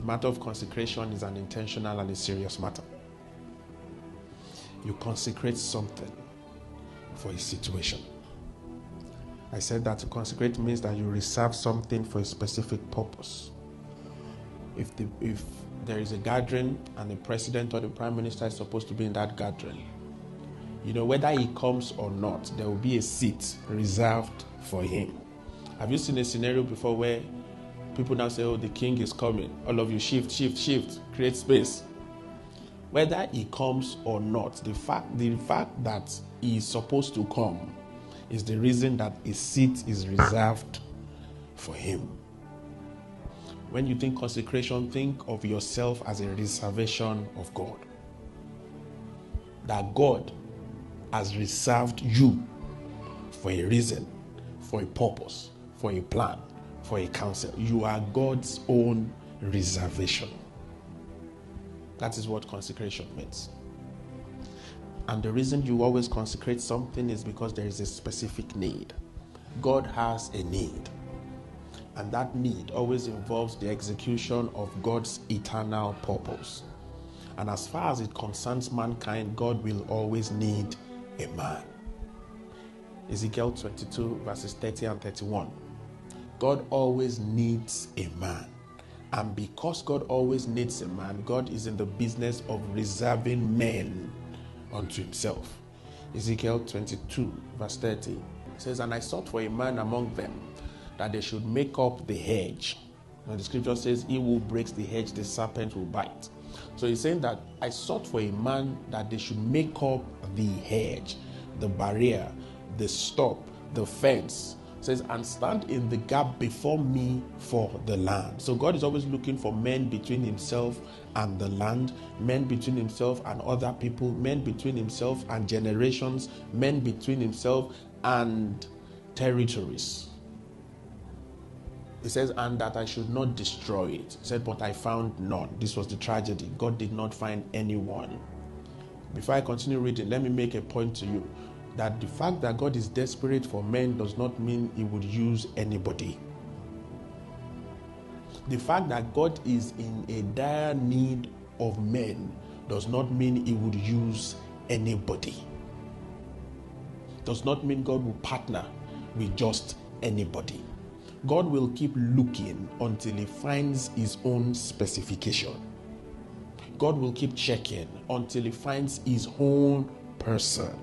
The matter of consecration is an intentional and a serious matter. You consecrate something for a situation. I said that to consecrate means that you reserve something for a specific purpose. If there is a gathering and the president or the prime minister is supposed to be in that gathering, whether he comes or not, there will be a seat reserved for him. Have you seen a scenario before where people now say, oh, the king is coming, all of you shift, create space? Whether he comes or not, the fact that he is supposed to come is the reason that a seat is reserved for him. When you think consecration, think of yourself as a reservation of God. That God has reserved you for a reason, for a purpose, for a plan, for a counsel. You are God's own reservation. That is what consecration means. And the reason you always consecrate something is because there is a specific need. God has a need. And that need always involves the execution of God's eternal purpose. And as far as it concerns mankind, God will always need a man. Ezekiel 22 verses 30 and 31. God always needs a man. And because God always needs a man, God is in the business of reserving men unto himself. Ezekiel 22 verse 30 says, and I sought for a man among them, that they should make up the hedge. Now the scripture says, he who breaks the hedge, the serpent will bite. So he's saying that I sought for a man that they should make up the hedge, the barrier, the stop, the fence. It says, and stand in the gap before me for the land. So God is always looking for men between himself and the land, men between himself and other people, men between himself and generations, men between himself and territories. It says, and that I should not destroy it. It said, but I found none. This was the tragedy. God did not find anyone. Before I continue reading, let me make a point to you that the fact that God is desperate for men does not mean he would use anybody. The fact that God is in a dire need of men does not mean he would use anybody. Does not mean God will partner with just anybody. God will keep looking until he finds his own specification. God will keep checking until he finds his own person.